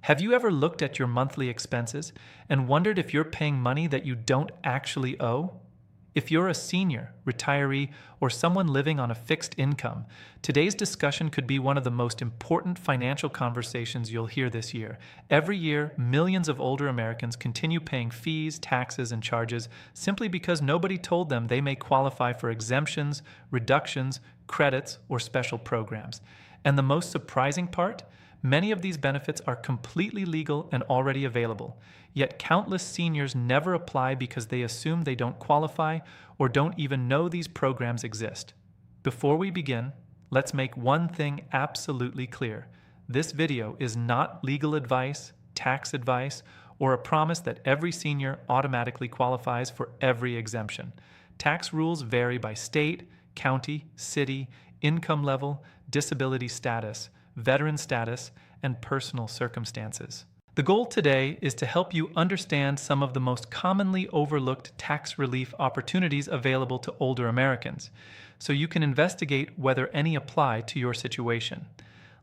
Have you ever looked at your monthly expenses and wondered if you're paying money that you don't actually owe? If you're a senior, retiree, or someone living on a fixed income, today's discussion could be one of the most important financial conversations you'll hear this year. Every year, millions of older Americans continue paying fees, taxes, and charges simply because nobody told them they may qualify for exemptions, reductions, credits, or special programs. And the most surprising part? Many of these benefits are completely legal and already available, yet countless seniors never apply because they assume they don't qualify or don't even know these programs exist. Before we begin, let's make one thing absolutely clear. This video is not legal advice, tax advice, or a promise that every senior automatically qualifies for every exemption. Tax rules vary by state, county, city, income level, disability status, veteran status, and personal circumstances. The goal today is to help you understand some of the most commonly overlooked tax relief opportunities available to older Americans, so you can investigate whether any apply to your situation.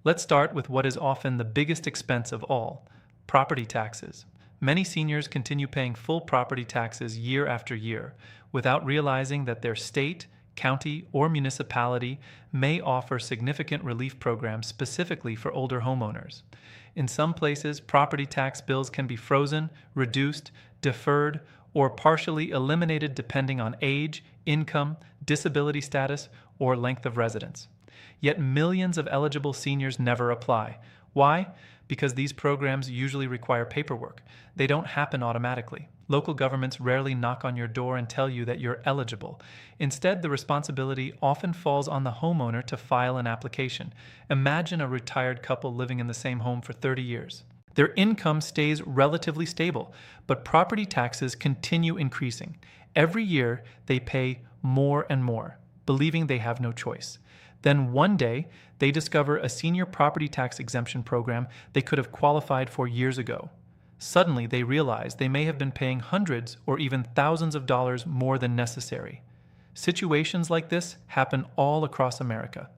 Let's start with what is often the biggest expense of all: property taxes. Many seniors continue paying full property taxes year after year without realizing that their state, county, or municipality may offer significant relief programs specifically for older homeowners. In some places, property tax bills can be frozen, reduced, deferred, or partially eliminated depending on age, income, disability status, or length of residence. Yet millions of eligible seniors never apply. Why? Because these programs usually require paperwork. They don't happen automatically. Local governments rarely knock on your door and tell you that you're eligible. Instead, the responsibility often falls on the homeowner to file an application. Imagine a retired couple living in the same home for 30 years. Their income stays relatively stable, but property taxes continue increasing. Every year, they pay more and more, believing they have no choice. Then one day, they discover a senior property tax exemption program they could have qualified for years ago. Suddenly, they realize they may have been paying hundreds or even thousands of dollars more than necessary. Situations like this happen all across America.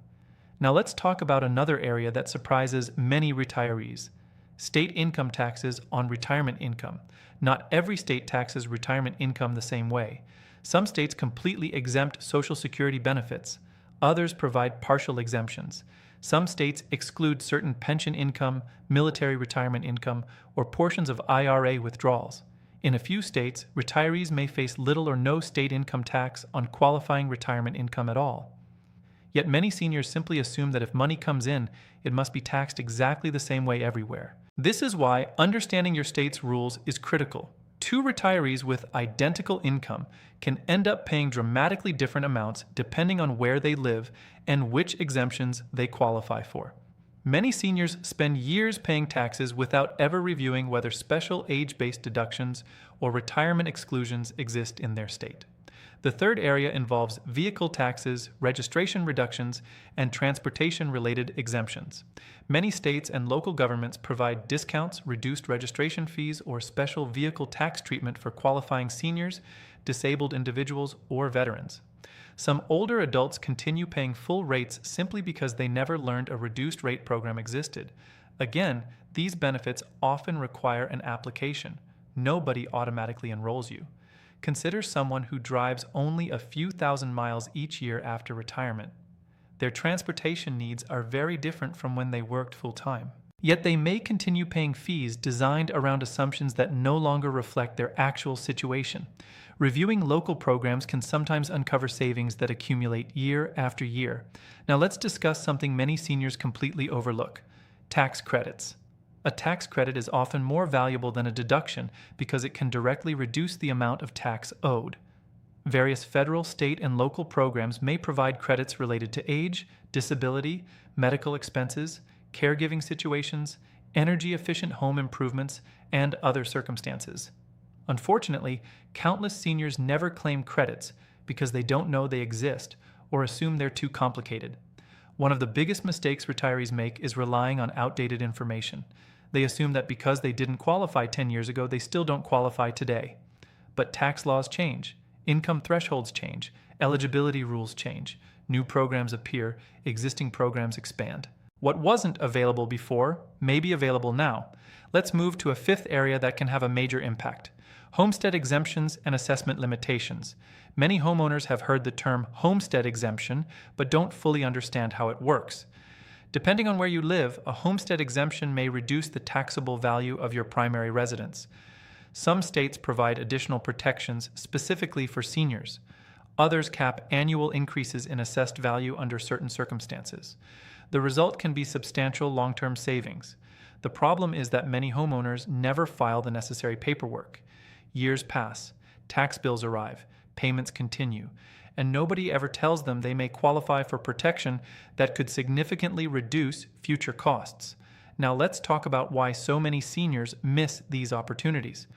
Now let's talk about another area that surprises many retirees: state income taxes on retirement income. Not every state taxes retirement income the same way. Some states completely exempt Social Security benefits. Others provide partial exemptions. Some states exclude certain pension income, military retirement income, or portions of IRA withdrawals. In a few states, retirees may face little or no state income tax on qualifying retirement income at all. Yet many seniors simply assume that if money comes in, it must be taxed exactly the same way everywhere. This is why understanding your state's rules is critical. Two retirees with identical income can end up paying dramatically different amounts depending on where they live and which exemptions they qualify for. Many seniors spend years paying taxes without ever reviewing whether special age-based deductions or retirement exclusions exist in their state. The third area involves vehicle taxes, registration reductions, and transportation-related exemptions. Many states and local governments provide discounts, reduced registration fees, or special vehicle tax treatment for qualifying seniors, disabled individuals, or veterans. Some older adults continue paying full rates simply because they never learned a reduced rate program existed. Again, these benefits often require an application. Nobody automatically enrolls you. Consider someone who drives only a few thousand miles each year after retirement. Their transportation needs are very different from when they worked full-time. Yet they may continue paying fees designed around assumptions that no longer reflect their actual situation. Reviewing local programs can sometimes uncover savings that accumulate year after year. Now let's discuss something many seniors completely overlook: tax credits. A tax credit is often more valuable than a deduction because it can directly reduce the amount of tax owed. Various federal, state, and local programs may provide credits related to age, disability, medical expenses, caregiving situations, energy-efficient home improvements, and other circumstances. Unfortunately, countless seniors never claim credits because they don't know they exist or assume they're too complicated. One of the biggest mistakes retirees make is relying on outdated information. They assume that because they didn't qualify 10 years ago, they still don't qualify today. But tax laws change, income thresholds change, eligibility rules change, new programs appear, existing programs expand. What wasn't available before may be available now. Let's move to a fifth area that can have a major impact: homestead exemptions and assessment limitations. Many homeowners have heard the term homestead exemption, but don't fully understand how it works. Depending on where you live, a homestead exemption may reduce the taxable value of your primary residence. Some states provide additional protections specifically for seniors. Others cap annual increases in assessed value under certain circumstances. The result can be substantial long-term savings. The problem is that many homeowners never file the necessary paperwork. Years pass, tax bills arrive, payments continue, and nobody ever tells them they may qualify for protection that could significantly reduce future costs. Now let's talk about why so many seniors miss these opportunities.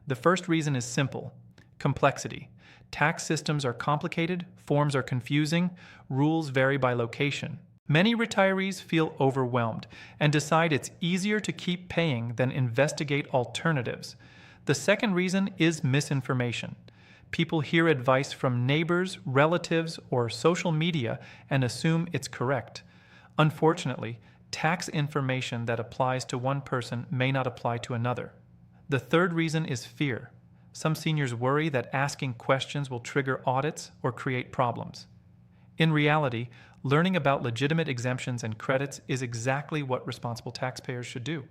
The first reason is simple: complexity. Tax systems are complicated, forms are confusing, rules vary by location. Many retirees feel overwhelmed and decide it's easier to keep paying than investigate alternatives. The second reason is misinformation. People hear advice from neighbors, relatives, or social media and assume it's correct. Unfortunately, tax information that applies to one person may not apply to another. The third reason is fear. Some seniors worry that asking questions will trigger audits or create problems. In reality, learning about legitimate exemptions and credits is exactly what responsible taxpayers should do.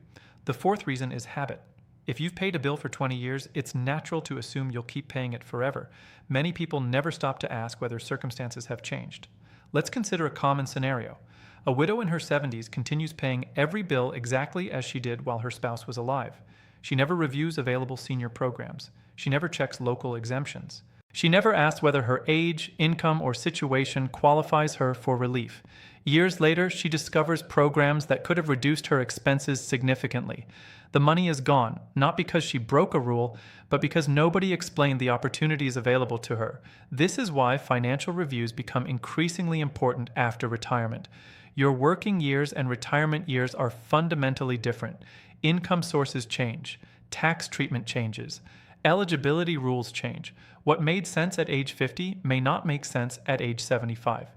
The fourth reason is habit. If you've paid a bill for 20 years, it's natural to assume you'll keep paying it forever. Many people never stop to ask whether circumstances have changed. Let's consider a common scenario. A widow in her 70s continues paying every bill exactly as she did while her spouse was alive. She never reviews available senior programs. She never checks local exemptions. She never asks whether her age, income, or situation qualifies her for relief. Years later, she discovers programs that could have reduced her expenses significantly. The money is gone, not because she broke a rule, but because nobody explained the opportunities available to her. This is why financial reviews become increasingly important after retirement. Your working years and retirement years are fundamentally different. Income sources change. Tax treatment changes. Eligibility rules change. What made sense at age 50 may not make sense at age 75.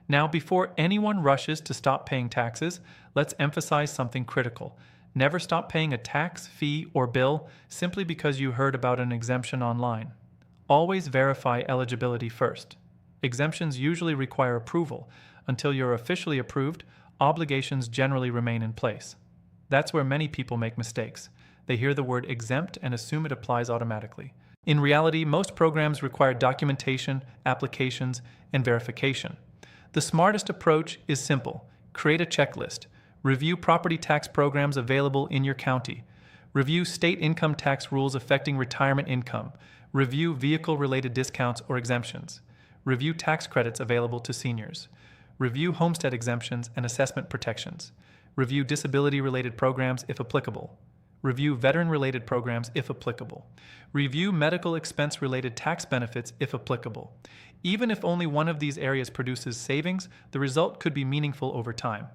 Now, before anyone rushes to stop paying taxes, let's emphasize something critical. Never stop paying a tax, fee, or bill simply because you heard about an exemption online. Always verify eligibility first. Exemptions usually require approval. Until you're officially approved, obligations generally remain in place. That's where many people make mistakes. They hear the word exempt and assume it applies automatically. In reality, most programs require documentation, applications, and verification. The smartest approach is simple. Create a checklist. Review property tax programs available in your county. Review state income tax rules affecting retirement income. Review vehicle-related discounts or exemptions. Review tax credits available to seniors. Review homestead exemptions and assessment protections. Review disability-related programs if applicable. Review veteran-related programs if applicable. Review medical expense-related tax benefits if applicable. Even if only one of these areas produces savings, the result could be meaningful over time.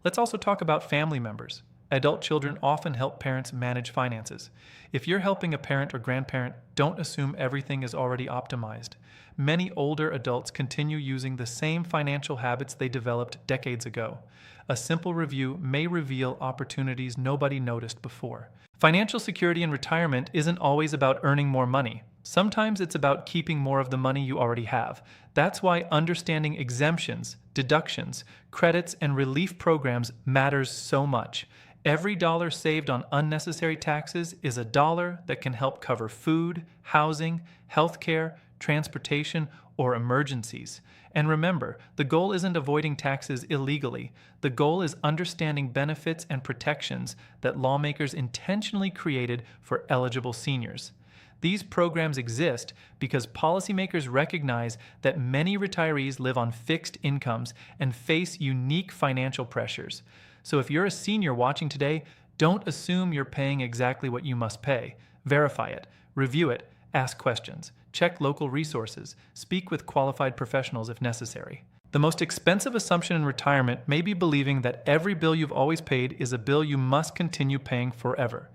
Let's also talk about family members. Adult children often help parents manage finances. If you're helping a parent or grandparent, don't assume everything is already optimized. Many older adults continue using the same financial habits they developed decades ago. A simple review may reveal opportunities nobody noticed before. Financial security in retirement isn't always about earning more money. Sometimes it's about keeping more of the money you already have. That's why understanding exemptions, deductions, credits, and relief programs matters so much. Every dollar saved on unnecessary taxes is a dollar that can help cover food, housing, healthcare, transportation, or emergencies. And remember, the goal isn't avoiding taxes illegally. The goal is understanding benefits and protections that lawmakers intentionally created for eligible seniors. These programs exist because policymakers recognize that many retirees live on fixed incomes and face unique financial pressures. So if you're a senior watching today, don't assume you're paying exactly what you must pay. Verify it, review it, ask questions, check local resources, speak with qualified professionals if necessary. The most expensive assumption in retirement may be believing that every bill you've always paid is a bill you must continue paying forever.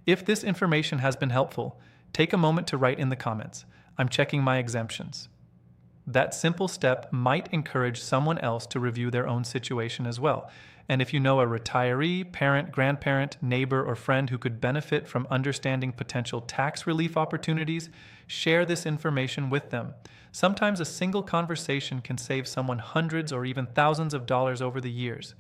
If this information has been helpful, take a moment to write in the comments, "I'm checking my exemptions." That simple step might encourage someone else to review their own situation as well. And if you know a retiree, parent, grandparent, neighbor, or friend who could benefit from understanding potential tax relief opportunities, share this information with them. Sometimes a single conversation can save someone hundreds or even thousands of dollars over the years.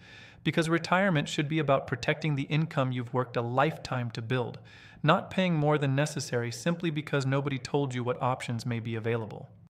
Because retirement should be about protecting the income you've worked a lifetime to build, not paying more than necessary simply because nobody told you what options may be available.